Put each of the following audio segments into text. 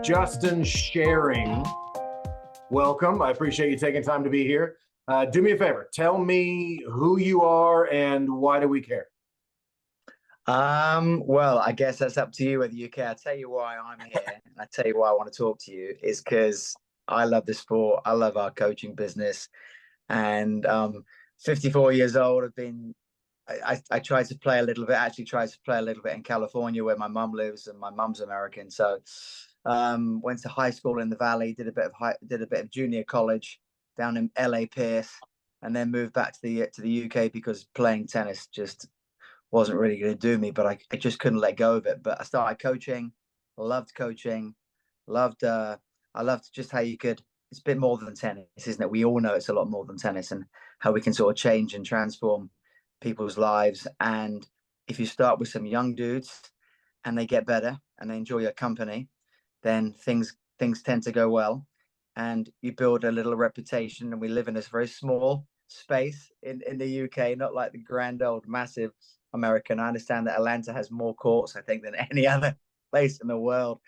Justin Sherring. Welcome. I appreciate you taking time to be here. Do me a favor. Tell me who you are and why do we care? Well, I guess that's up to you whether you care. I'll tell you why I'm here, and I tell you why I want to talk to you is because I love the sport. I love our coaching business, and 54 years old. I tried to play a little bit. Actually, tried to play a little bit in California, where my mum lives, and my mum's American. So, went to high school in the Valley, did a bit of junior college down in LA Pierce, and then moved back to the UK because playing tennis just wasn't really going to do me, but I just couldn't let go of it. But I started coaching, loved coaching, I loved just how you could, it's a bit more than tennis, isn't it? We all know it's a lot more than tennis, and how we can sort of change and transform people's lives. And if you start with some young dudes and they get better and they enjoy your company, then things tend to go well, and you build a little reputation. And we live in this very small space in the UK, not like the grand old massive American. I understand that Atlanta has more courts, I think, than any other place in the world.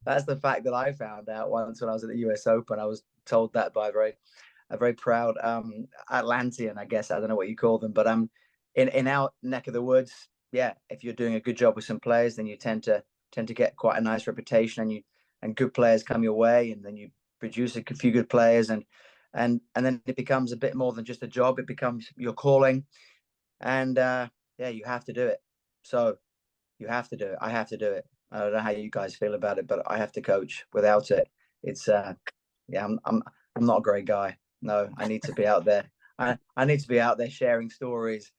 That's the fact that I found out once when I was at the US Open. I was told that by a very proud Atlantean, I guess. I don't know what you call them, but in our neck of the woods, yeah, if you're doing a good job with some players, then you tend to get quite a nice reputation, and good players come your way, and then you produce a few good players, and then it becomes a bit more than just a job. It becomes your calling, and yeah, you have to do it. So you have to do it. I have to do it. I don't know how you guys feel about it, but I have to coach. Without it, it's yeah, I'm not a great guy. No, I need to be out there. I need to be out there sharing stories,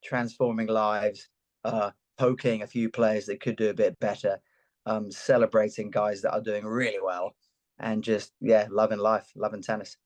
transforming lives, poking a few players that could do a bit better, celebrating guys that are doing really well, and just, yeah, loving life, loving tennis.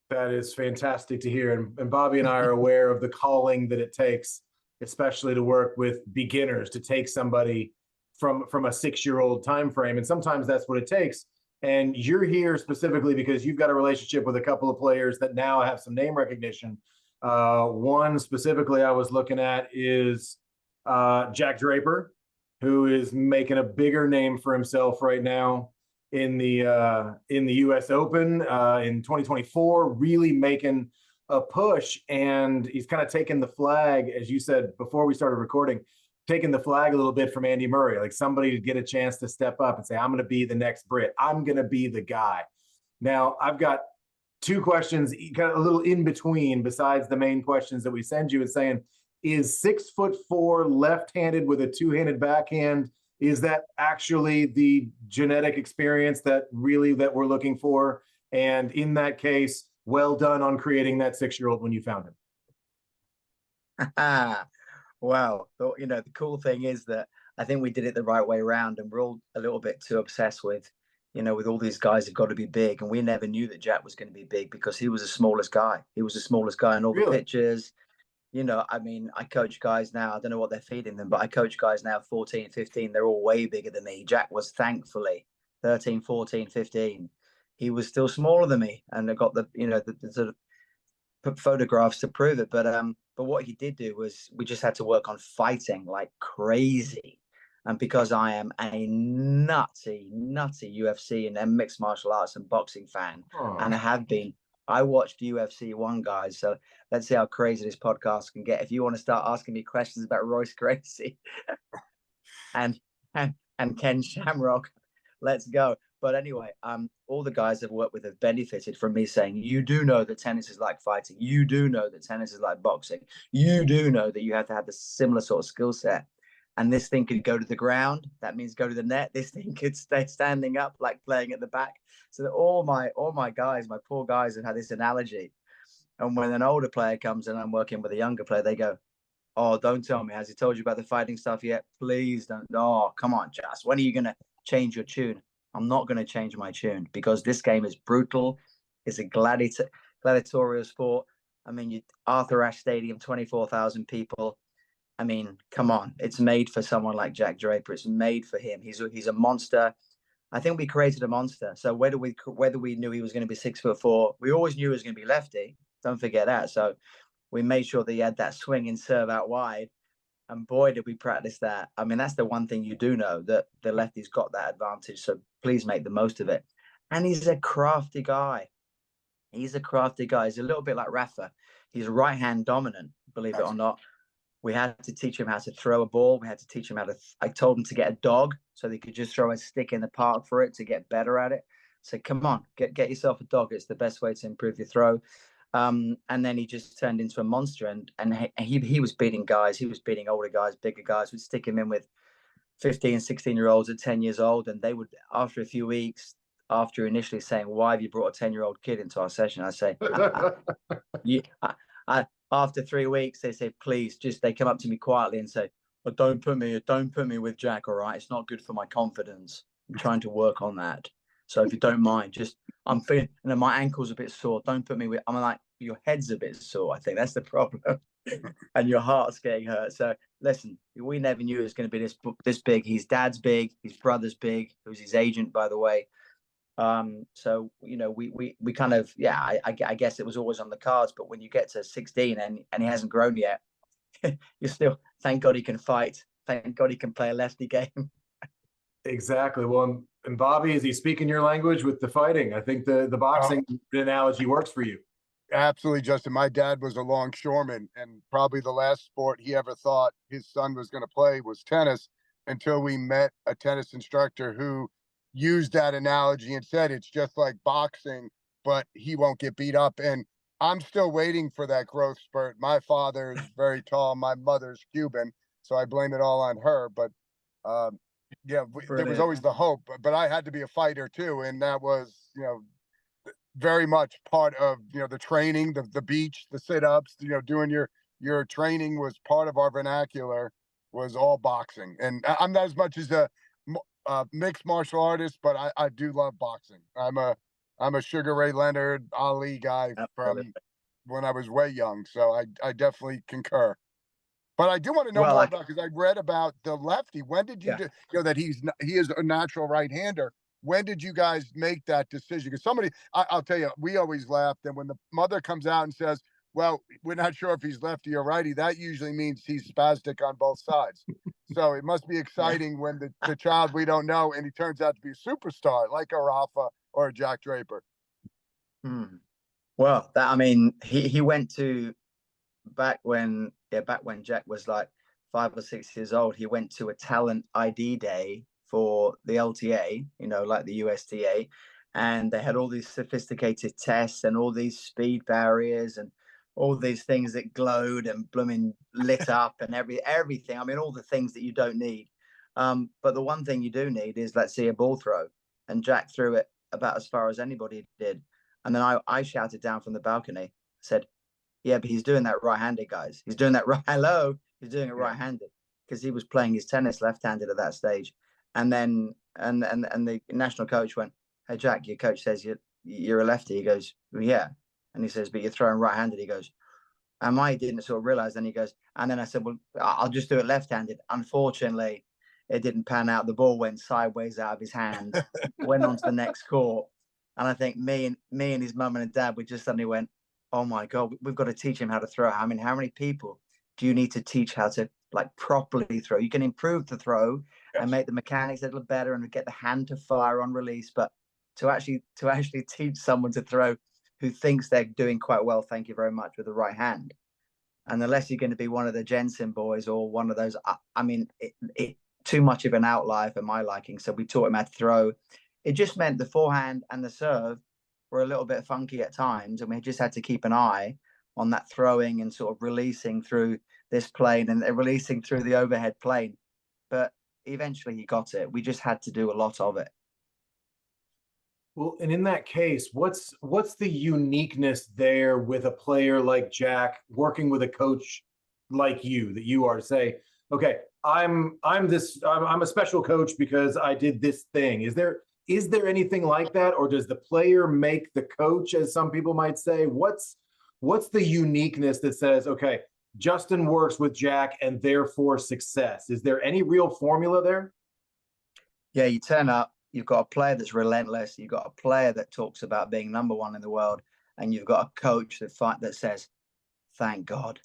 That is fantastic to hear. And Bobby and I are aware of the calling that it takes, especially to work with beginners, to take somebody from a 6-year-old time frame. And sometimes that's what it takes. And you're here specifically because you've got a relationship with a couple of players that now have some name recognition. One specifically I was looking at is Jack Draper, who is making a bigger name for himself right now in the US Open in 2024, really making a push. And he's kind of taken the flag, as you said before we started recording, taking the flag a little bit from Andy Murray, like somebody to get a chance to step up and say, I'm going to be the next Brit. I'm going to be the guy. Now, I've got two questions, kind of a little in between, besides the main questions that we send you, and saying, is 6'4" left-handed with a two-handed backhand, is that actually the genetic experience that we're looking for? And in that case, well done on creating that 6-year-old when you found him. Wow. The cool thing is that I think we did it the right way around, and we're all a little bit too obsessed with all these guys have got to be big. And we never knew that Jack was going to be big because he was the smallest guy. He was the smallest guy in all the pictures. I mean, I coach guys now, I don't know what they're feeding them, but I coach guys now 14, 15. They're all way bigger than me. Jack was, thankfully, 13, 14, 15. He was still smaller than me, and I got the sort of photographs to prove it. But what he did do was we just had to work on fighting like crazy. And because I am a nutty UFC and mixed martial arts and boxing fan, and I have been, I watched UFC 1, guys. So let's see how crazy this podcast can get. If you want to start asking me questions about Royce Gracie and Ken Shamrock, let's go. But anyway, all the guys I've worked with have benefited from me saying, you do know that tennis is like fighting. You do know that tennis is like boxing. You do know that you have to have the similar sort of skill set. And this thing could go to the ground. That means go to the net. This thing could stay standing up, like playing at the back. So that all my guys, my poor guys, have had this analogy. And when an older player comes and I'm working with a younger player, they go, "Oh, don't tell me. Has he told you about the fighting stuff yet? Please don't. Oh, come on, Jas. When are you going to change your tune?" I'm not going to change my tune because this game is brutal. It's a gladiatorial sport. I mean, Arthur Ashe Stadium, 24,000 people. I mean, come on. It's made for someone like Jack Draper. It's made for him. He's a monster. I think we created a monster. So whether we knew he was going to be 6'4", we always knew he was going to be lefty. Don't forget that. So we made sure that he had that swing and serve out wide. And boy, did we practice that. I mean, that's the one thing you do know, that the lefty's got that advantage. So please make the most of it. And he's a crafty guy. He's a crafty guy. He's a little bit like Rafa. He's right hand dominant, believe it or not. We had to teach him how to throw a ball. We had to teach him how to. I told him to get a dog so they could just throw a stick in the park for it to get better at it. So come on, get yourself a dog. It's the best way to improve your throw. And then he just turned into a monster, and he was beating guys. He was beating older guys, bigger guys. We'd stick him in with 15, 16-year-olds at 10 years old, and they would, after a few weeks, after initially saying, "Why have you brought a 10-year-old kid into our session?" I say, after 3 weeks, they say, "Please," they come up to me quietly and say, "Well, don't put me with Jack, all right? It's not good for my confidence. I'm trying to work on that. So if you don't mind, I'm feeling, my ankle's a bit sore. Don't put me with." I'm like, "Your head's a bit sore. I think that's the problem." And your heart's getting hurt. So listen, we never knew it was going to be this big. His dad's big. His brother's big. Who's his agent, by the way. So we kind of, I guess it was always on the cards. But when you get to 16 and he hasn't grown yet, you're still, thank God he can fight. Thank God he can play a lefty game. Exactly. Well, and Bobby, is he speaking your language with the fighting? I think the boxing analogy works for you. Absolutely, Justin. My dad was a longshoreman, and probably the last sport he ever thought his son was going to play was tennis, until we met a tennis instructor who used that analogy and said it's just like boxing, but he won't get beat up. And I'm still waiting for that growth spurt. My father is very tall. My mother's Cuban, so I blame it all on her. But there was always the hope. But I had to be a fighter too, and that was, very much part of, the training, the beach, the sit-ups, doing your training was part of our vernacular, was all boxing. And I'm not as much as a mixed martial artist, but I do love boxing. I'm a Sugar Ray Leonard, Ali guy from when I was way young. So I definitely concur. But I do want to know more about, because I read about the lefty. When did you that he is a natural right-hander? When did you guys make that decision? Because I'll tell you, we always laughed. And when the mother comes out and says, "Well, we're not sure if he's lefty or righty," that usually means he's spastic on both sides. So it must be exciting when the child we don't know, and he turns out to be a superstar like a Rafa or a Jack Draper. Well, he went to, back when Jack was like 5 or 6 years old, he went to a talent ID day for the LTA, like the USTA, and they had all these sophisticated tests and all these speed barriers and all these things that glowed and blooming lit up and everything. I mean, all the things that you don't need. But the one thing you do need is, let's see, a ball throw. And Jack threw it about as far as anybody did. And then I shouted down from the balcony, said, "Yeah, but he's doing that right-handed, guys. He's doing that right. Hello, he's doing it right-handed," because he was playing his tennis left-handed at that stage. And then and the national coach went, "Hey, Jack, your coach says you're a lefty." He goes, "Well, yeah," and he says, "But you're throwing right-handed." He goes, "And I didn't sort of realize." Then he goes, and then I said, "Well, I'll just do it left-handed." Unfortunately, it didn't pan out. The ball went sideways out of his hand, went on to the next court, and I think me and his mum and dad, we just suddenly went, "Oh my God, we've got to teach him how to throw." I mean, how many people do you need to teach how to properly throw? You can improve the throw and make the mechanics a little better and get the hand to fire on release, but to actually teach someone to throw who thinks they're doing quite well, thank you very much, with the right hand, and unless you're going to be one of the Jensen boys or one of those, it too much of an outlier for my liking. So we taught him how to throw. It just meant the forehand and the serve were a little bit funky at times, and we just had to keep an eye on that throwing and sort of releasing through this plane and releasing through the overhead plane. But eventually he got it. We just had to do a lot of it. Well, and in that case, what's the uniqueness there with a player like Jack working with a coach like you, that you are, to say, okay, I'm a special coach because I did this thing. Is there anything like that, or does the player make the coach, as some people might say? What's the uniqueness that says, okay, Justin works with Jack and therefore success? Is there any real formula there? Yeah, you turn up, you've got a player that's relentless, you've got a player that talks about being number one in the world, and you've got a coach that says, "Thank God."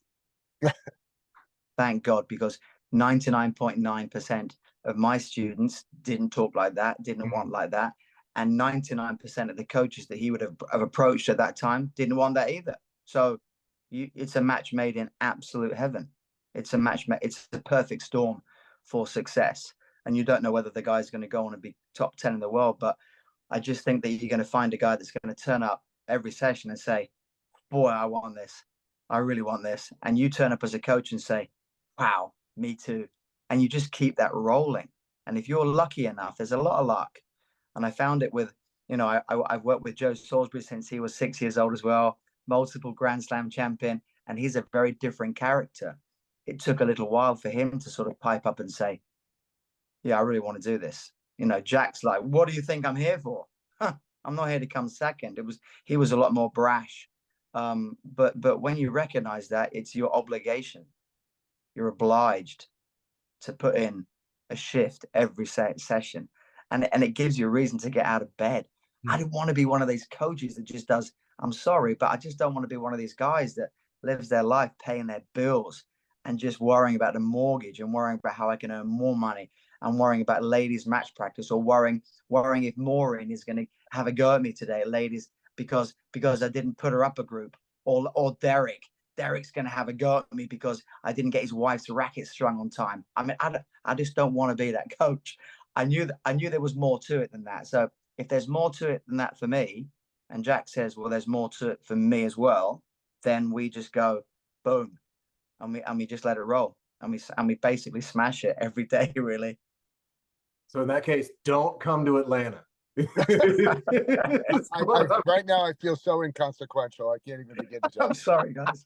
Thank God, because 99.9% of my students didn't talk like that, didn't want like that. And 99% of the coaches that he would have approached at that time didn't want that either. So it's a match made in absolute heaven. It's a perfect storm for success. And you don't know whether the guy's going to go on and be top 10 in the world. But I just think that you're going to find a guy that's going to turn up every session and say, boy, I want this. I really want this. And you turn up as a coach and say, wow, me too. And you just keep that rolling. And if you're lucky enough, there's a lot of luck. And I found it with, I've worked with Joe Salisbury since he was 6 years old as well, multiple Grand Slam champion, and he's a very different character. It took a little while for him to sort of pipe up and say, yeah, I really want to do this. Jack's like, what do you think I'm here for? I'm not here to come second. He was a lot more brash. But when you recognize that, it's your obligation. You're obliged to put in a shift every session. And it gives you a reason to get out of bed. I didn't want to be one of these coaches that just does, I'm sorry, but I just don't want to be one of these guys that lives their life paying their bills and just worrying about the mortgage and worrying about how I can earn more money and worrying about ladies match practice or worrying if Maureen is going to have a go at me today, ladies, because I didn't put her up a group, or Derek's going to have a go at me because I didn't get his wife's racket strung on time. I mean, I just don't want to be that coach. I knew there was more to it than that. So if there's more to it than that for me, and Jack says, well, there's more to it for me as well, then we just go boom, and we just let it roll, and we basically smash it every day, really. So in that case, don't come to Atlanta. Right now, I feel so inconsequential. I can't even begin to. I'm sorry, guys.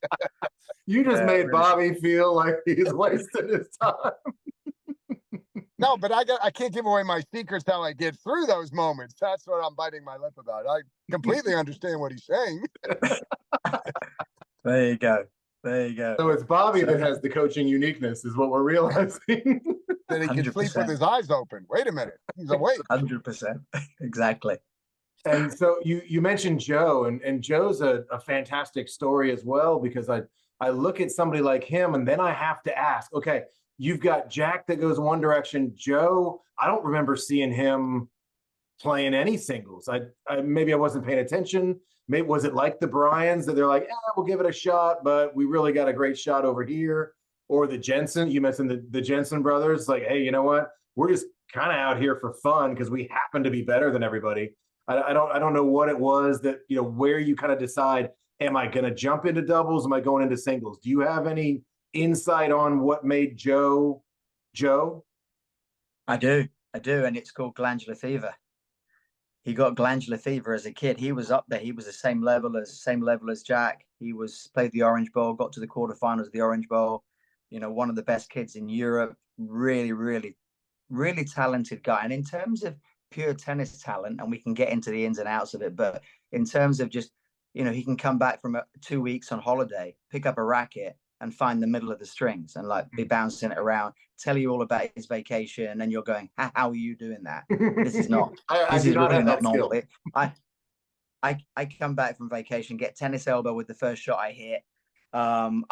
You just made Bobby feel like he's wasting his time. No, but I can't give away my secrets how I get through those moments. That's what I'm biting my lip about. I completely understand what he's saying. There you go. So it's Bobby that has the coaching uniqueness, is what we're realizing. That he can 100%. sleep with his eyes open. Wait a minute, he's awake. 100%. Exactly. And so you mentioned Joe, and Joe's a fantastic story as well, because I look at somebody like him and then I have to ask, okay, you've got Jack that goes one direction. Joe, I don't remember seeing him playing any singles. Maybe I wasn't paying attention. Maybe was it like the Bryans that they're like, we'll give it a shot, but we really got a great shot over here. Or the Jensen, you mentioned the Jensen brothers, like, hey, you know what? We're just kind of out here for fun because we happen to be better than everybody. I don't know what it was that, where you kind of decide, am I going to jump into doubles? Am I going into singles? Do you have any insight on what made Joe? I do. And it's called glandular fever. He got glandular fever as a kid. He was up there. He was the same level as Jack. He played the Orange Bowl, got to the quarterfinals of the Orange Bowl. One of the best kids in Europe. Really, really, really talented guy. And in terms of pure tennis talent, and we can get into the ins and outs of it, but in terms of just, he can come back from 2 weeks on holiday, pick up a racket and find the middle of the strings and like be bouncing it around, tell you all about his vacation, and you're going, how are you doing that? This is not, this is really not normal. I come back from vacation, get tennis elbow with the first shot I hit. I'm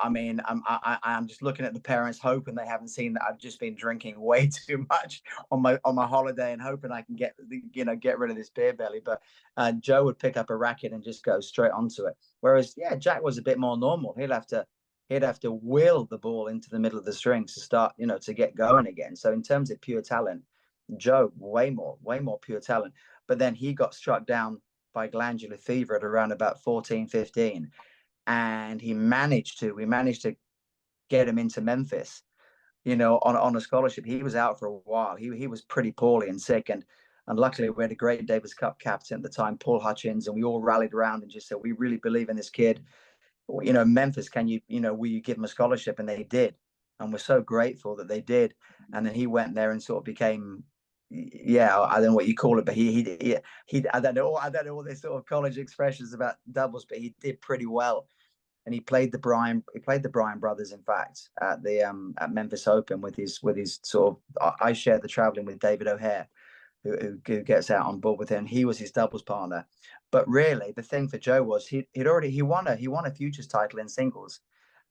just looking at the parents, hoping they haven't seen that I've just been drinking way too much on my holiday, and hoping I can get rid of this beer belly. But Joe would pick up a racket and just go straight onto it. Whereas, Jack was a bit more normal. He'd have to will the ball into the middle of the strings to start, to get going again. So in terms of pure talent, Joe, way more pure talent. But then he got struck down by glandular fever at around about 14, 15. And we managed to get him into Memphis, on a scholarship. He was out for a while. He was pretty poorly and sick. And luckily we had a great Davis Cup captain at the time, Paul Hutchins, and we all rallied around and just said, we really believe in this kid. Memphis, will you give him a scholarship? And they did. And we're so grateful that they did. And then he went there and sort of became, I don't know what you call it, but he I don't know all these sort of college expressions about doubles, but he did pretty well. And he played the Bryan brothers, in fact, at the at Memphis Open with his sort of, I shared the traveling with David O'Hare, who gets out on board with him. He was his doubles partner. But really, the thing for Joe was he won a futures title in singles,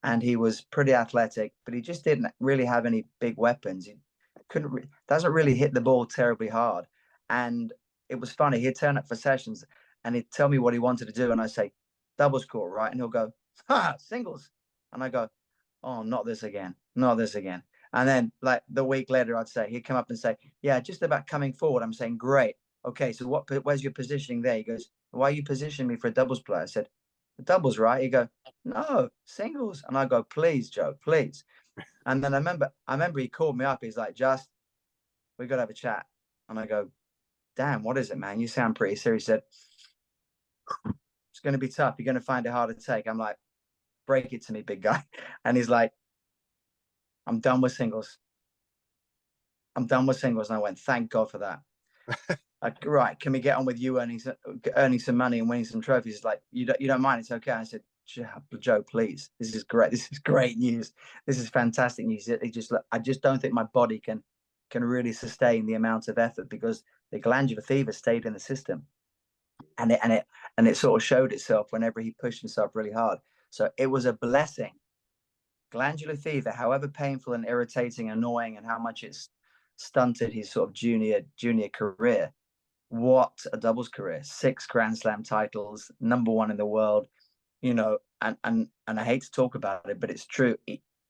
and he was pretty athletic, but he just didn't really have any big weapons. He doesn't really hit the ball terribly hard. And it was funny. He'd turn up for sessions and he'd tell me what he wanted to do, and I say, doubles court, right? And he'll go, singles. And I go, oh, not this again, not this again. And then like the week later, I'd say, he'd come up and say, yeah, just about coming forward. I'm saying, great. Okay, so where's your positioning there? He goes, why are you positioning me for a doubles player? I said, the doubles, right? He go, no, singles. And I go, please, Joe, please. And then I remember he called me up. He's like, just, we got to have a chat. And I go, damn, what is it, man? You sound pretty serious. He said, it's going to be tough. You're going to find it hard to take. I'm like, break it to me, big guy. And he's like, I'm done with singles. I'm done with singles. And I went, thank God for that. Like, right, can we get on with you earning some money and winning some trophies? He's like, you don't mind? It's okay. I said, Joe, please. This is great. This is great news. This is fantastic news. I just don't think my body can really sustain the amount of effort, because the glandular fever stayed in the system, and it sort of showed itself whenever he pushed himself really hard. So it was a blessing. Glandular fever, however painful and irritating, annoying, and how much it's stunted his sort of junior career, what a doubles career. 6 Grand Slam titles, #1 in the world, you know, and I hate to talk about it, but it's true.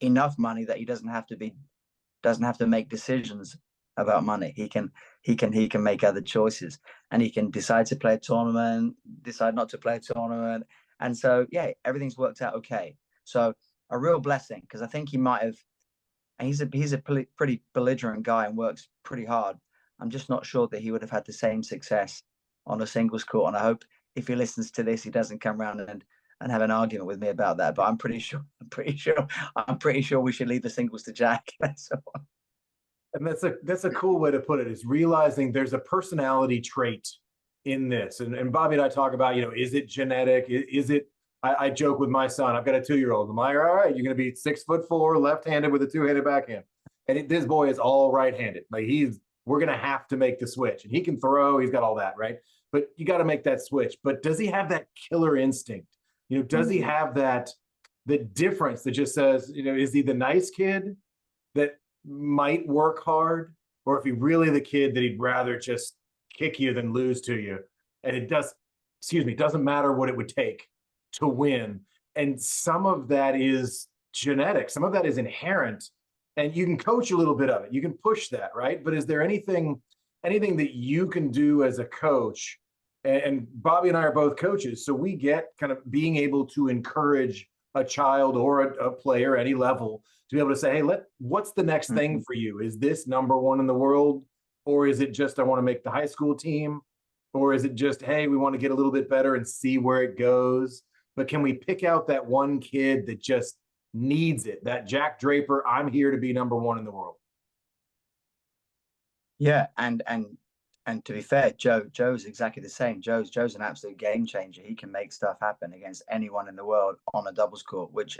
Enough money that he doesn't have to make decisions about money. He can make other choices, and he can decide to play a tournament, decide not to play a tournament. And so, yeah, everything's worked out okay. So a real blessing, because I think he might have, and he's a pretty belligerent guy and works pretty hard. I'm just not sure that he would have had the same success on a singles court. And I hope if he listens to this, he doesn't come around and have an argument with me about that. But I'm pretty sure we should leave the singles to Jack. So. And that's a cool way to put it, is realizing there's a personality trait in this. And Bobby and I talk about, is it genetic? Is it, I joke with my son, I've got a 2-year-old. I'm like, all right, you're going to be 6'4", left-handed with a 2-handed backhand. And this boy is all right-handed. Like we're going to have to make the switch, and he can throw, he's got all that, right? But you got to make that switch. But does he have that killer instinct? Does he have the difference that just says, is he the nice kid that might work hard, or if he really the kid that he'd rather just kick you than lose to you, and it doesn't matter what it would take to win? And some of that is genetic, some of that is inherent, and you can coach a little bit of it, you can push that, right? But is there anything that you can do as a coach? And Bobby and I are both coaches, so we get kind of being able to encourage a child or a player, any level, to be able to say, hey, what's the next thing for you? Is this #1 in the world? Or is it just, I want to make the high school team? Or is it just, hey, we want to get a little bit better and see where it goes? But can we pick out that one kid that just needs it? That Jack Draper, I'm here to be #1 in the world. Yeah, and to be fair, Joe's exactly the same. Joe's an absolute game changer. He can make stuff happen against anyone in the world on a doubles court, which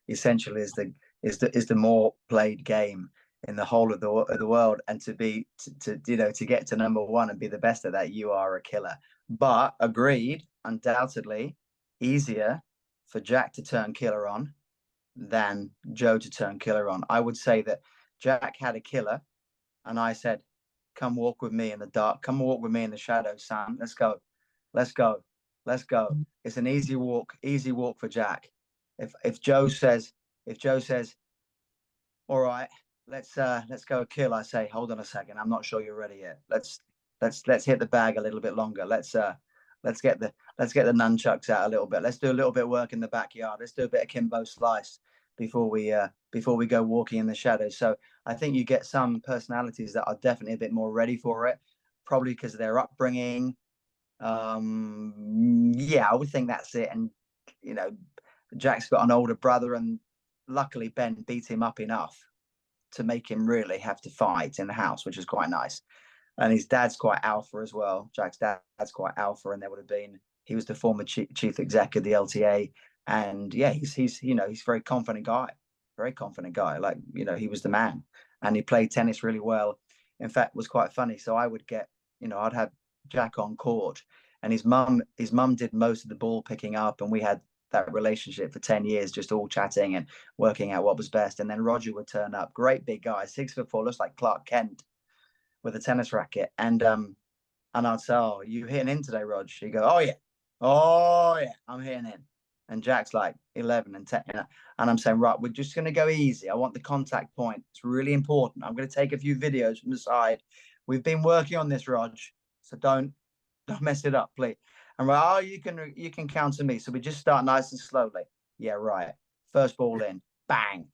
essentially is the more played game in the whole of the world. And to get to #1 and be the best at that, you are a killer. But agreed, undoubtedly easier for Jack to turn killer on than Joe to turn killer on. I would say that Jack had a killer, and I said, come walk with me in the dark. Come walk with me in the shadows, Sam. Let's go. Let's go. Let's go. It's an easy walk for Jack. If Joe says, all right, let's go kill, I say, hold on a second, I'm not sure you're ready yet. Let's hit the bag a little bit longer. Let's get the nunchucks out a little bit. Let's do a little bit of work in the backyard. Let's do a bit of Kimbo slice before we go walking in the shadows. So I think you get some personalities that are definitely a bit more ready for it, probably because of their upbringing. Yeah, I would think that's it. And Jack's got an older brother, and luckily Ben beat him up enough to make him really have to fight in the house, which is quite nice. And his dad's quite alpha as well. Jack's dad's quite alpha, and he was the former chief exec of the LTA. And yeah, he's a very confident guy. Like, he was the man, and he played tennis really well. In fact, it was quite funny. So I would get, I'd have Jack on court, and his mum did most of the ball picking up, and we had that relationship for 10 years, just all chatting and working out what was best. And then Roger would turn up, great big guy, 6'4", looks like Clark Kent with a tennis racket. And I'd say, "Oh, you hitting in today, Rog?" He'd go, oh yeah, I'm hitting in." And Jack's like 11 and 10. And I'm saying, "Right, we're just going to go easy. I want the contact point. It's really important. I'm going to take a few videos from the side. We've been working on this, Rog. So don't mess it up, please." And right, "Oh, you can counter me." So we just start nice and slowly. "Yeah, right. First ball in, bang."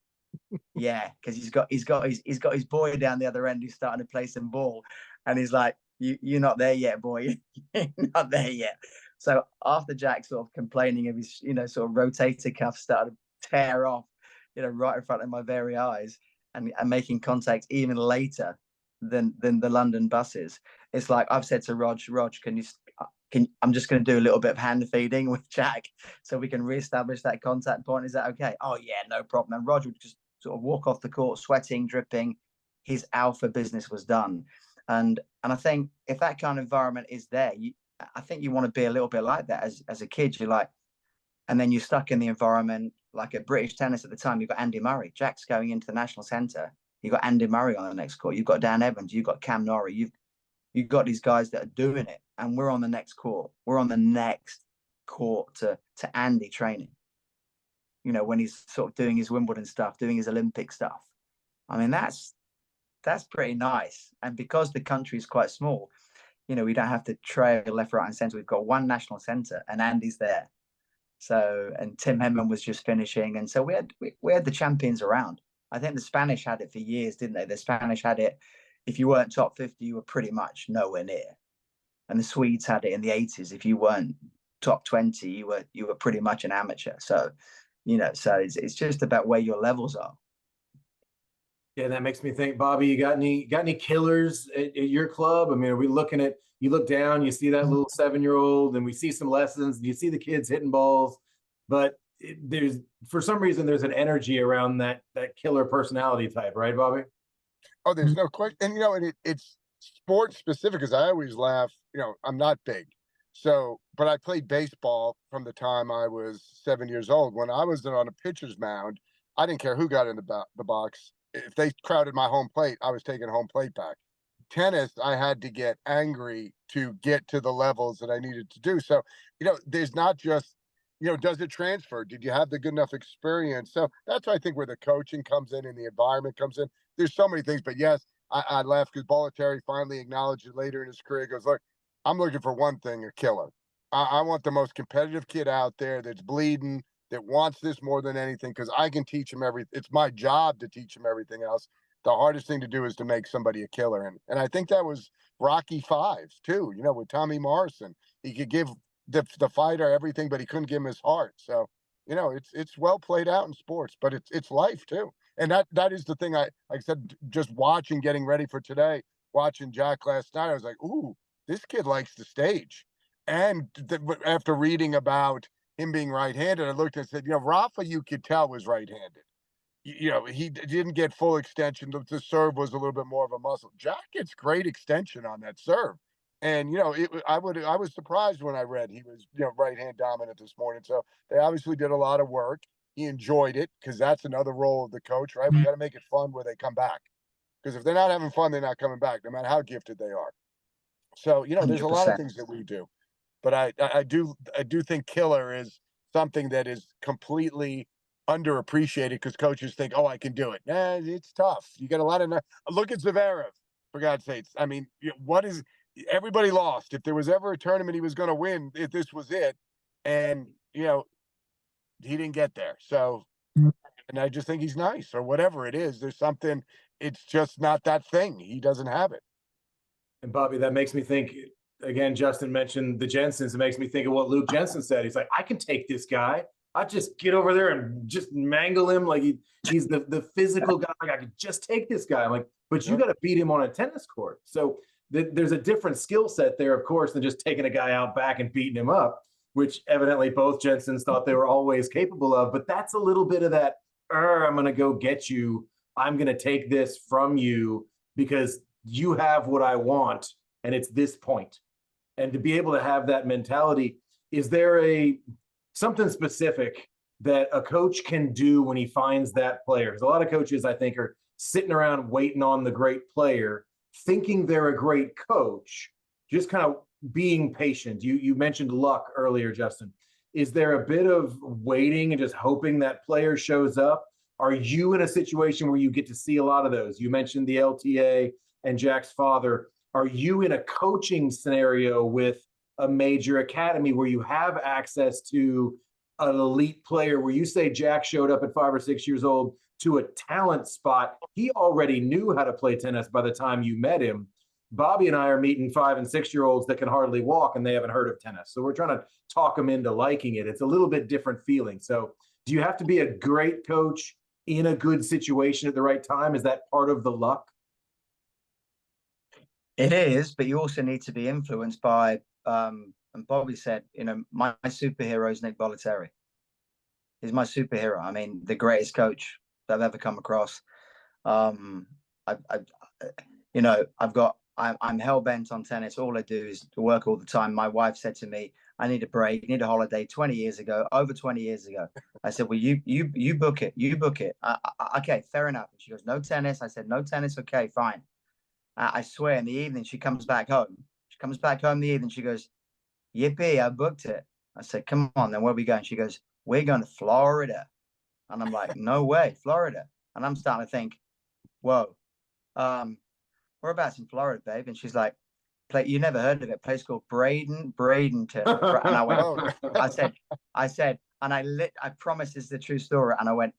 Yeah, because he's got his boy down the other end who's starting to play some ball, and he's like, "You're not there yet, boy. You're not there yet." So after Jack sort of complaining of his, sort of rotator cuff started to tear off, right in front of my very eyes, and making contact even later than the London buses, it's like I've said to Rog, I'm just going to do a little bit of hand feeding with Jack so we can reestablish that contact point. Is that okay? "Oh yeah, no problem." And Rog would just sort of walk off the court, sweating, dripping. His alpha business was done. And I think if that kind of environment is there, I think you want to be a little bit like that as a kid. You're like, and then you're stuck in the environment, like at British tennis at the time, you've got Andy Murray. Jack's going into the national centre. You've got Andy Murray on the next court. You've got Dan Evans. You've got Cam Norrie. You've got these guys that are doing it. And we're on the next court. We're on the next court to Andy training. When he's sort of doing his Wimbledon stuff, doing his Olympic stuff. I mean, that's pretty nice. And because the country is quite small, we don't have to trail left, right, and centre. We've got one national centre, and Andy's there. So, and Tim Henman was just finishing, and so we had the champions around. I think the Spanish had it for years, didn't they? The Spanish had it. If you weren't top 50, you were pretty much nowhere near. And the Swedes had it in the 80s. If you weren't top 20, you were pretty much an amateur. So, so it's just about where your levels are. Yeah, that makes me think, Bobby, you got any killers at your club? I mean, are we looking at, you look down, you see that little 7-year-old, and we see some lessons, and you see the kids hitting balls, but there's, for some reason, there's an energy around that killer personality type, right, Bobby? Oh, there's no question. And, and it's sports specific, because I always laugh, I'm not big. So, but I played baseball from the time I was 7 years old. When I was on a pitcher's mound, I didn't care who got in the box. If they crowded my home plate, I was taking home plate back. Tennis, I had to get angry to get to the levels that I needed to do. So, there's not just, does it transfer? Did you have the good enough experience? So that's, I think, where the coaching comes in and the environment comes in. There's so many things, but yes, I laugh because Bollettieri finally acknowledged it later in his career. He goes, "Look, I'm looking for one thing, a killer. I want the most competitive kid out there that's bleeding, that wants this more than anything, because I can teach him everything. It's my job to teach him everything else. The hardest thing to do is to make somebody a killer." And I think that was Rocky V too, with Tommy Morrison. He could give the fighter everything, but he couldn't give him his heart. So, it's well played out in sports, but it's life too. And that is the thing. Like I said, just watching, getting ready for today, watching Jack last night, I was like, ooh, this kid likes the stage. And after reading about him being right-handed, I looked and said, Rafa, you could tell, was right-handed. He didn't get full extension. The serve was a little bit more of a muscle. Jack gets great extension on that serve. And, I was surprised when I read he was, right-hand dominant this morning. So they obviously did a lot of work. He enjoyed it, because that's another role of the coach, right? We got to make it fun where they come back. Because if they're not having fun, they're not coming back, no matter how gifted they are. So, there's a lot of 100%. things that we do. But I do think killer is something that is completely underappreciated, because coaches think, "Oh, I can do it." Nah, it's tough. You got a lot of look at Zverev, for God's sakes. I mean, what is, everybody lost. If there was ever a tournament he was going to win, if this was it, and he didn't get there. So, and I just think he's nice, or whatever it is. There's something. It's just not that thing. He doesn't have it. And Bobby, that makes me think, again, Justin mentioned the Jensens. It makes me think of what Luke Jensen said. He's like, "I can take this guy. I just get over there and just mangle him like he's the physical guy. I can just take this guy." I'm like, "But you got to beat him on a tennis court." So there's a different skill set there, of course, than just taking a guy out back and beating him up, which evidently both Jensens thought they were always capable of. But that's a little bit of that, I'm going to go get you. I'm going to take this from you because you have what I want, and it's this point. And to be able to have that mentality, is there something specific that a coach can do when he finds that player. Because a lot of coaches, I think, are sitting around waiting on the great player, thinking they're a great coach, just kind of being patient. You mentioned luck earlier, Justin. Is there a bit of waiting and just hoping that player shows up? Are you in a situation where you get to see a lot of those? You mentioned the LTA and Jack's father. Are you in a coaching scenario with a major academy where you have access to an elite player, where you say Jack showed up at 5 or 6 years old to a talent spot? He already knew how to play tennis by the time you met him. Bobby and I are meeting 5 and 6 year olds that can hardly walk and they haven't heard of tennis. So we're trying to talk them into liking it. It's a little bit different feeling. So do you have to be a great coach in a good situation at the right time? Is that part of the luck? It is, but you also need to be influenced by, and Bobby said, my superhero is Nick Bollettieri. He's my superhero. I mean, the greatest coach that I've ever come across. I'm hell bent on tennis. All I do is work all the time. My wife said to me, I need a break, need a holiday 20 years ago, over 20 years ago. I said, well, you book it. You book it. Okay, fair enough. And she goes, no tennis. I said, no tennis. Okay, fine. I swear, in the evening, she comes back home. She comes back home in the evening. She goes, yippee, I booked it. I said, come on, then where are we going? She goes, we're going to Florida. And I'm like, no way, Florida. And I'm starting to think, whoa, whereabouts in Florida, babe? And she's like, you never heard of it, place called Bradenton. And I went, I said, and I promise this is the true story. And I went,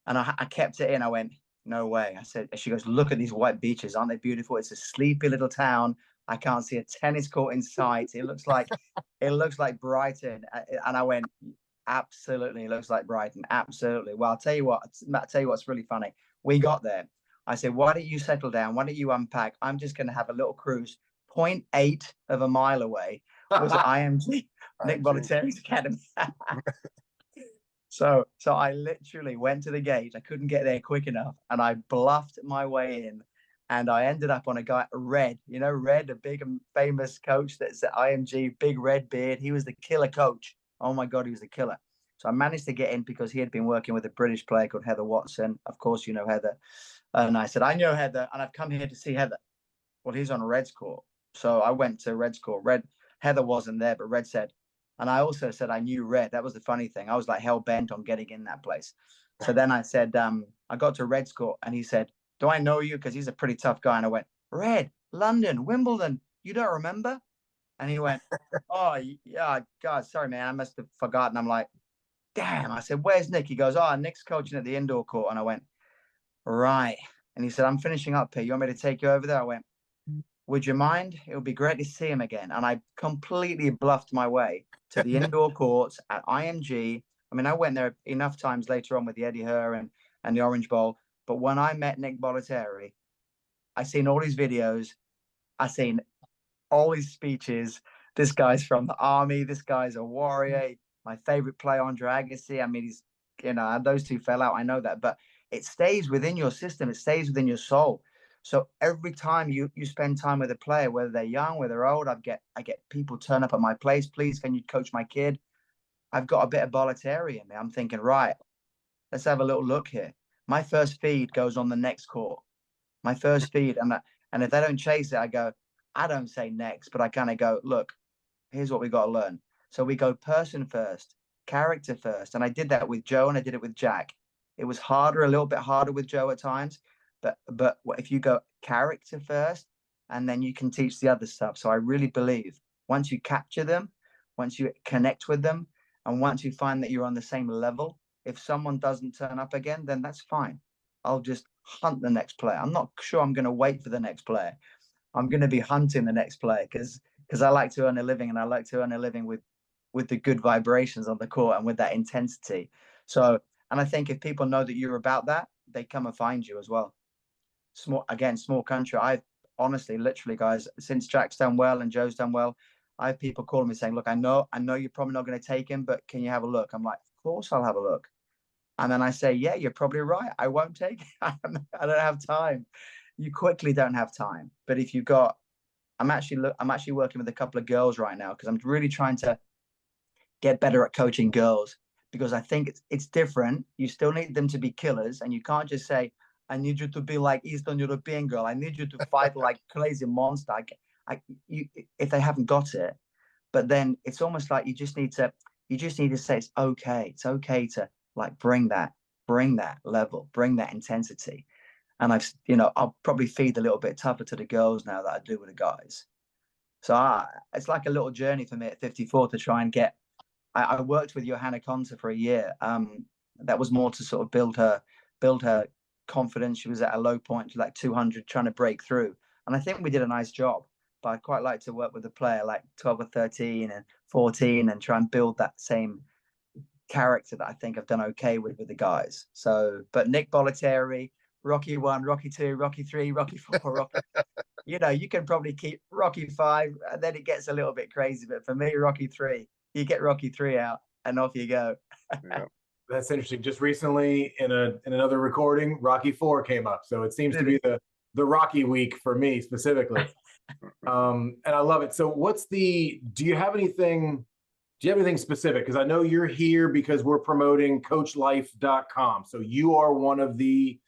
and I kept it in. I went, no way. I said, she goes, look at these white beaches. Aren't they beautiful? It's a sleepy little town. I can't see a tennis court in sight. It looks like Brighton. And I went, absolutely. It looks like Brighton. Absolutely. Well, I'll tell you what's really funny. We got there. I said, why don't you settle down? Why don't you unpack? I'm just going to have a little cruise. 0.8 of a mile away was IMG, Nick Bollettieri's academy. So I literally went to the gate. I couldn't get there quick enough. And I bluffed my way in. And I ended up on a guy, Red, Red, a big and famous coach that's at IMG, big red beard. He was the killer coach. Oh my God, he was the killer. So I managed to get in because he had been working with a British player called Heather Watson. Of course, you know Heather. And I said, I know Heather, and I've come here to see Heather. Well, he's on Red's court. So I went to Red's court. Heather wasn't there, but Red said, and I also said I knew Red. That was the funny thing. I was like hell bent on getting in that place. So then I said, I got to Red's court, and he said, do I know you? Because he's a pretty tough guy. And I went, Red, London, Wimbledon. You don't remember? And he went, oh, yeah, God, sorry, man. I must have forgotten. I'm like, damn. I said, where's Nick? He goes, oh, Nick's coaching at the indoor court. And I went, right. And he said, I'm finishing up here. You want me to take you over there? I went, would you mind? It would be great to see him again. And I completely bluffed my way to the indoor courts at IMG. I mean, I went there enough times later on with the Eddie Herr and the Orange Bowl. But when I met Nick Bollettieri, I seen all his videos. I seen all his speeches. This guy's from the army. This guy's a warrior. My favorite player, Andre Agassi. I mean, he's, those two fell out. I know that. But it stays within your system. It stays within your soul. So every time you spend time with a player, whether they're young, whether they're old, I get people turn up at my place. Please, can you coach my kid? I've got a bit of Bollettieri in me. I'm thinking, right, let's have a little look here. My first feed goes on the next court. My first feed, and if they don't chase it, I don't say next, but I kind of go, look, here's what we got to learn. So we go person first, character first. And I did that with Joe and I did it with Jack. It was harder, a little bit harder with Joe at times. But if you go character first, and then you can teach the other stuff. So I really believe once you capture them, once you connect with them, and once you find that you're on the same level, if someone doesn't turn up again, then that's fine. I'll just hunt the next player. I'm not sure I'm going to wait for the next player. I'm going to be hunting the next player because I like to earn a living, and I like to earn a living with the good vibrations on the court and with that intensity. So, and I think if people know that you're about that, they come and find you as well. Small country. I've honestly, literally, guys, since Jack's done well and Joe's done well, I have people calling me saying, look, I know you're probably not going to take him, but can you have a look? I'm like, of course I'll have a look. And then I say, yeah, you're probably right. I won't take it. I don't have time. You quickly don't have time. But if you've got, I'm actually working with a couple of girls right now because I'm really trying to get better at coaching girls, because I think it's different. You still need them to be killers, and you can't just say, I need you to be like Eastern European girl. I need you to fight like crazy monster. If they haven't got it, but then it's almost like you just need to say it's okay. It's okay to like bring that level, bring that intensity. And I'll probably feed a little bit tougher to the girls now that I do with the guys. So it's like a little journey for me at 54 to try and get. I worked with Johanna Konta for a year. That was more to sort of build her confidence. She was at a low point, like 200, trying to break through. And I think we did a nice job. But I'd quite like to work with a player like 12 or 13 and 14 and try and build that same character that I think I've done okay with the guys. So, but Nick Bollettieri, Rocky 1, Rocky 2, Rocky 3, Rocky 4, Rocky. You can probably keep Rocky 5, and then it gets a little bit crazy. But for me, Rocky 3, you get Rocky 3 out, and off you go. Yeah. That's interesting. Just recently in another recording, Rocky 4 came up. So it seems to be the Rocky week for me specifically. And I love it. So do you have anything specific? Because I know you're here because we're promoting coachlife.com. So you are one of the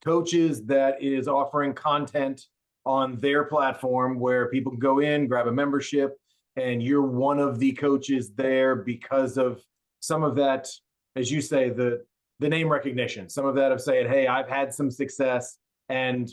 coaches that is offering content on their platform where people can go in, grab a membership, and you're one of the coaches there because of some of that, as you say, the name recognition, some of that of saying, hey, I've had some success, and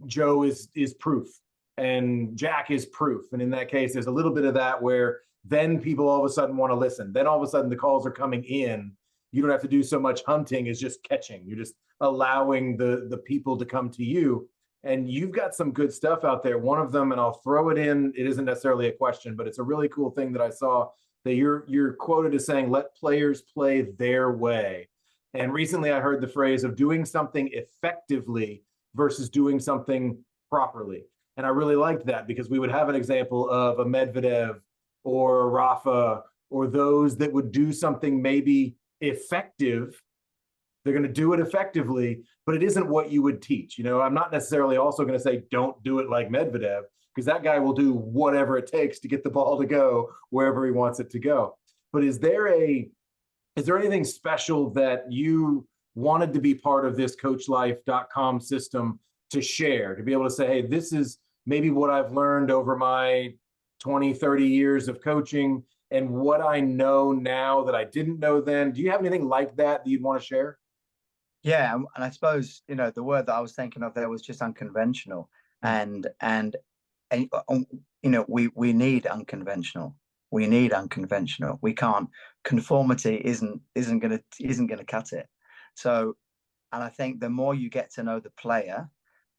Joe is proof, and Jack is proof. And in that case, there's a little bit of that where then people all of a sudden want to listen. Then all of a sudden the calls are coming in. You don't have to do so much hunting, it's just catching. You're just allowing the people to come to you. And you've got some good stuff out there. One of them, and I'll throw it in, it isn't necessarily a question, but it's a really cool thing that I saw that you're quoted as saying, let players play their way. And recently I heard the phrase of doing something effectively versus doing something properly. And I really liked that, because we would have an example of a Medvedev or a Rafa or those that would do something maybe effective. They're going to do it effectively, but it isn't what you would teach. I'm not necessarily also going to say, don't do it like Medvedev, because that guy will do whatever it takes to get the ball to go wherever he wants it to go. But is there anything special that you wanted to be part of this coachlife.com system to share, to be able to say, hey, this is maybe what I've learned over my 20, 30 years of coaching and what I know now that I didn't know then? Do you have anything like that you'd want to share? Yeah, and I suppose the word that I was thinking of there was just unconventional, and we need unconventional. We need unconventional. We can't. Conformity isn't gonna cut it. So, and I think the more you get to know the player,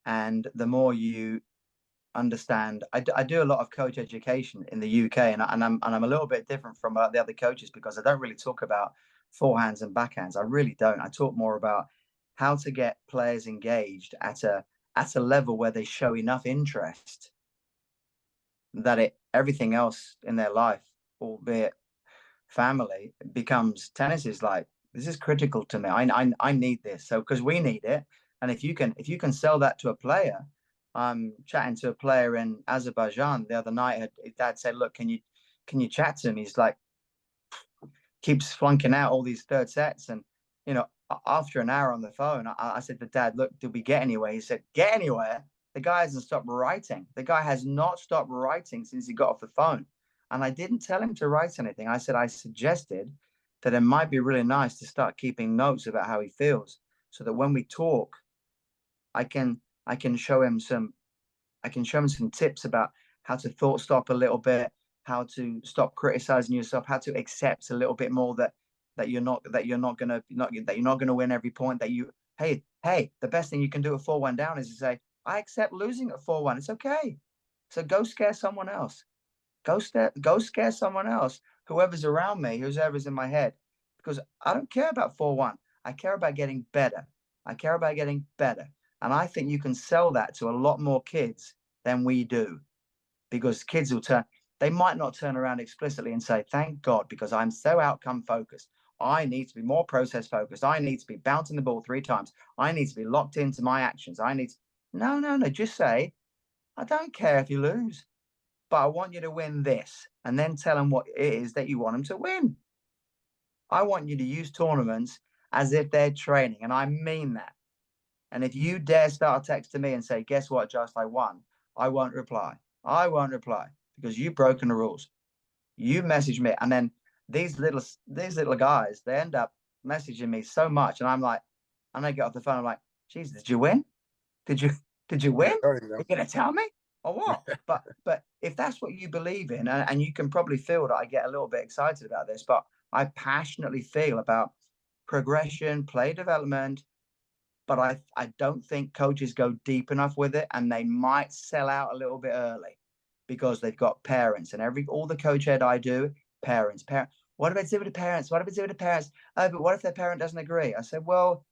and the more you understand. I do a lot of coach education in the UK, and I'm a little bit different from the other coaches, because I don't really talk about forehands and backhands. I really don't. I talk more about how to get players engaged at a level where they show enough interest that everything else in their life, albeit family, becomes tennis is like, this is critical to me. I need this. So because we need it. And if you can sell that to a player. I'm chatting to a player in Azerbaijan the other night. His dad said, look, can you chat to him? He's like, keeps flunking out all these third sets. And, after an hour on the phone, I said to Dad, look, did we get anywhere? He said, get anywhere? The guy hasn't stopped writing. The guy has not stopped writing since he got off the phone. And I didn't tell him to write anything. I said, I suggested that it might be really nice to start keeping notes about how he feels, so that when we talk, I can show him some tips about how to thought stop a little bit, how to stop criticizing yourself, how to accept a little bit more that you're not gonna win every point. That hey, the best thing you can do at 4-1 down is to say, I accept losing at 4-1. It's okay. So go scare someone else. Go scare someone else. Whoever's around me, whoever's in my head, because I don't care about 4-1. I care about getting better. And I think you can sell that to a lot more kids than we do, because kids they might not turn around explicitly and say, thank God, because I'm so outcome focused. I need to be more process focused. I need to be bouncing the ball 3 times. I need to be locked into my actions. No. Just say, I don't care if you lose, but I want you to win this. and then tell them what it is that you want them to win. I want you to use tournaments as if they're training, and I mean that. And if you dare start a text to me and say, guess what, Just, I won, I won't reply. I won't reply because you've broken the rules. You message me, and then these little guys, they end up messaging me so much, and I'm like, and I get off the phone, I'm like, geez, did you win? Did you win? Are you gonna tell me or what? but if that's what you believe in, and you can probably feel that I get a little bit excited about this, but I passionately feel about progression, play development, but I don't think coaches go deep enough with it, and they might sell out a little bit early because they've got parents, and all the coach ed I do, parents. What about do with the parents? What about do with the parents? Oh, but what if their parent doesn't agree? I said, well,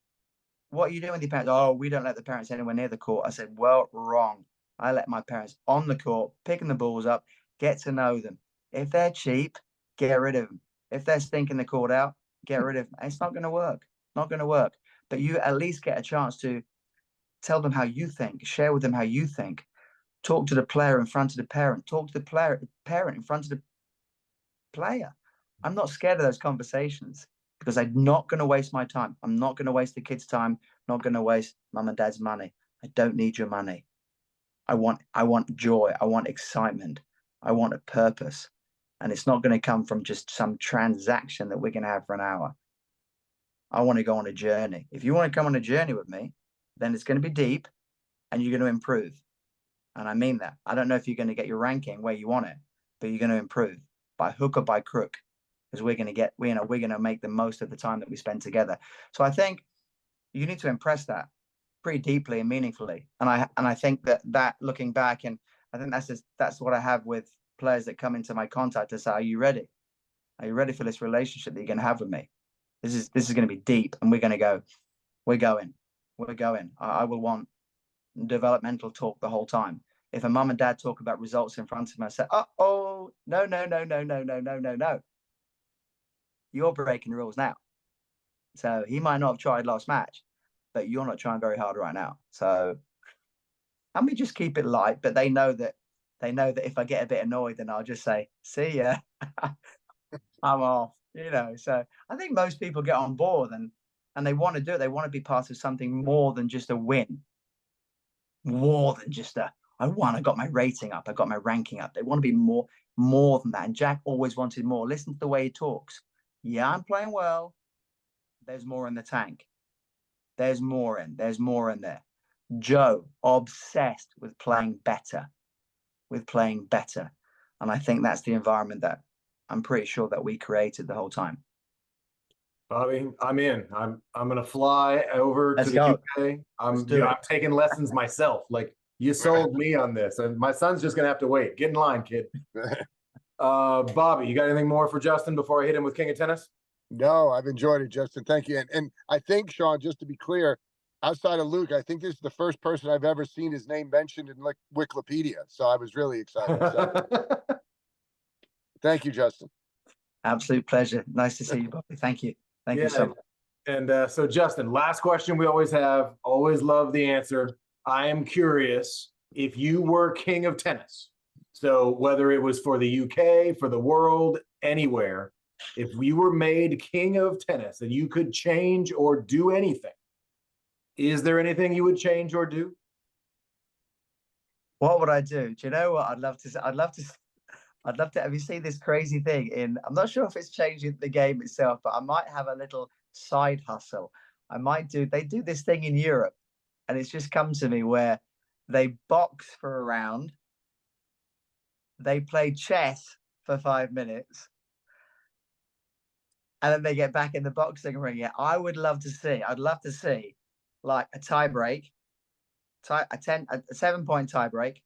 what are you doing with your parents? Oh, we don't let the parents anywhere near the court. I said, well, wrong. I let my parents on the court, picking the balls up, get to know them. If they're cheap, get rid of them. If they're stinking the court out, get rid of them. It's not going to work. Not going to work. But you at least get a chance to tell them how you think, share with them how you think, talk to the player in front of the parent, talk to the parent in front of the player. I'm not scared of those conversations because I'm not going to waste my time. I'm not going to waste the kids' time, not going to waste mum and dad's money. I don't need your money. I want joy. I want excitement. I want a purpose. And it's not going to come from just some transaction that we're going to have for an hour. I want to go on a journey. If you want to come on a journey with me, then it's going to be deep and you're going to improve. And I mean that. I don't know if you're going to get your ranking where you want it, but you're going to improve by hook or by crook, because we're going to make the most of the time that we spend together. So I think you need to impress that pretty deeply and meaningfully. And I think that looking back, and I think that's what I have with players that come into my contact to say, are you ready? Are you ready for this relationship that you're going to have with me? This is going to be deep, and we're going. I will want developmental talk the whole time. If a mum and dad talk about results in front of me, I say, no. You're breaking the rules now. So he might not have tried last match, but you're not trying very hard right now. So, and we just keep it light, but they know that if I get a bit annoyed, then I'll just say, see ya, I'm off, So I think most people get on board and they want to do it. They want to be part of something more than just a win, more than just I won, I got my rating up, I got my ranking up. They want to be more than that. And Jack always wanted more. Listen to the way he talks. Yeah, I'm playing well. There's more in the tank. There's more in there. Joe, obsessed with playing better. And I think that's the environment that I'm pretty sure that we created the whole time. Bobby, I'm in. I'm gonna fly over to the UK. I'm taking lessons myself. Like, you sold me on this, and my son's just gonna have to wait. Get in line, kid. Bobby, you got anything more for Justin before I hit him with King of Tennis? No, I've enjoyed it, Justin. Thank you. And I think, Shaun, just to be clear, outside of Luke, I think this is the first person I've ever seen his name mentioned in Wikipedia. So I was really excited. So. Thank you, Justin. Absolute pleasure. Nice to see you, Bobby. Thank you. Thank you so much. And so, Justin, last question we always have. Always love the answer. I am curious, if you were king of tennis, so whether it was for the UK, for the world, anywhere, if you were made king of tennis and you could change or do anything, is there anything you would change or do? What would I do? Do you know what? I'd love to have you seen this crazy thing I'm not sure if it's changing the game itself, but I might have a little side hustle. They do this thing in Europe, and it's just come to me, where they box for a round, they play chess for 5 minutes, and then they get back in the boxing ring. Yeah, I'd love to see like a tie break, a 7-point tie break.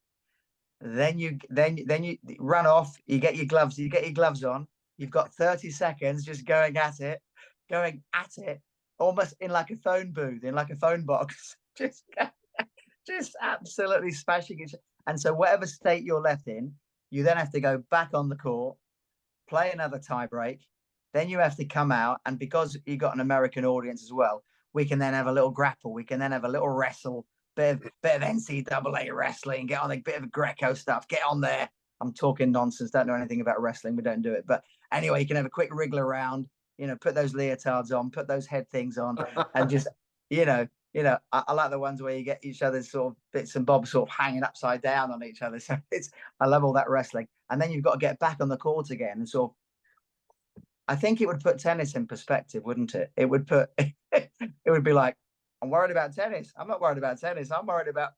Then you run off, you get your gloves on. You've got 30 seconds just going at it, almost in like a phone booth, in like a phone box, just absolutely smashing it. And so whatever state you're left in, you then have to go back on the court, play another tie break. Then you have to come out, and because you got an American audience as well, we can then have a little grapple. We can then have a little wrestle, bit of NCAA wrestling, get on a bit of Greco stuff, get on there, I'm talking nonsense, don't know anything about wrestling, we don't do it. But anyway, you can have a quick wriggle around, put those leotards on, put those head things on, and just, I like the ones where you get each other's sort of bits and bobs sort of hanging upside down on each other. So I love all that wrestling. And then you've got to get back on the court again and sort of, I think it would put tennis in perspective, wouldn't it? It would be like, I'm worried about tennis. I'm not worried about tennis. I'm worried about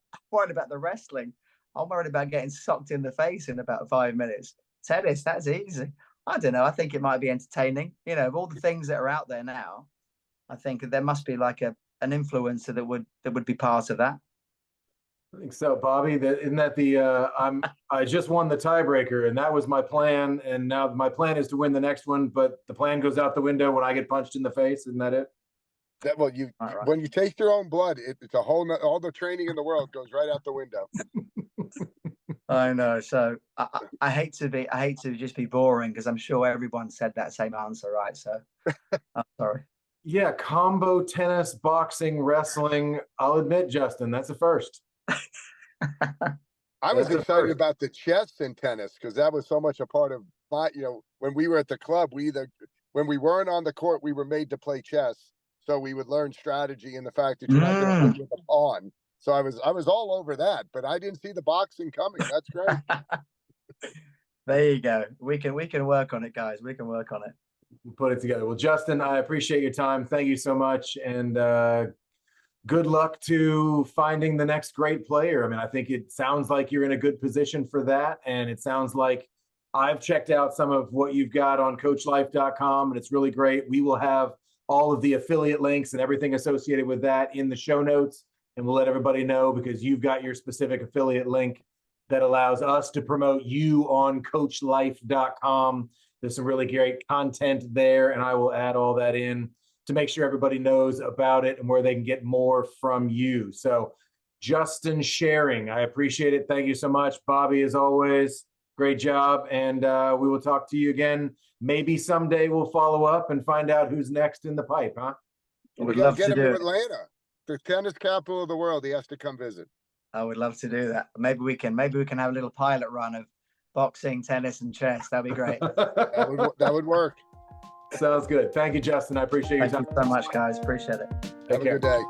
the wrestling. I'm worried about getting socked in the face in about 5 minutes. Tennis, that's easy. I don't know. I think it might be entertaining. Of all the things that are out there now, I think there must be like an influencer that would be part of that. I think so, Bobby. Isn't that I just won the tiebreaker, and that was my plan. And now my plan is to win the next one, but the plan goes out the window when I get punched in the face. Isn't that it? Right. When you taste your own blood, it's a whole. All the training in the world goes right out the window. I know. So I hate to just be boring, because I'm sure everyone said that same answer, right? So I'm sorry. Yeah, combo tennis, boxing, wrestling. I'll admit, Justin, that's a first. I was excited about the chess in tennis, because that was so much a part of my, when we were at the club, when we weren't on the court, we were made to play chess. So we would learn strategy and the fact that you're not going to win with a pawn. So I was all over that, but I didn't see the boxing coming. That's great. There you go. We can work on it, guys. We can work on it. We'll put it together. Well, Justin, I appreciate your time. Thank you so much. And good luck to finding the next great player. I mean, I think it sounds like you're in a good position for that. And it sounds like I've checked out some of what you've got on coachlife.com, and it's really great. We will have all of the affiliate links and everything associated with that in the show notes. And we'll let everybody know, because you've got your specific affiliate link that allows us to promote you on coachlife.com. There's some really great content there, and I will add all that in to make sure everybody knows about it and where they can get more from you. So Justin Sherring, I appreciate it. Thank you so much. Bobby, as always, great job. And we will talk to you again. Maybe someday we'll follow up and find out who's next in the pipe, huh? We'd love to get him to Atlanta, the tennis capital of the world. He has to come visit. I would love to do that. Maybe we can have a little pilot run of boxing, tennis, and chess. That'd be great. that would work. Sounds good. Thank you, Justin. I appreciate your time. Thank you so much, guys. Appreciate it. Have a good day.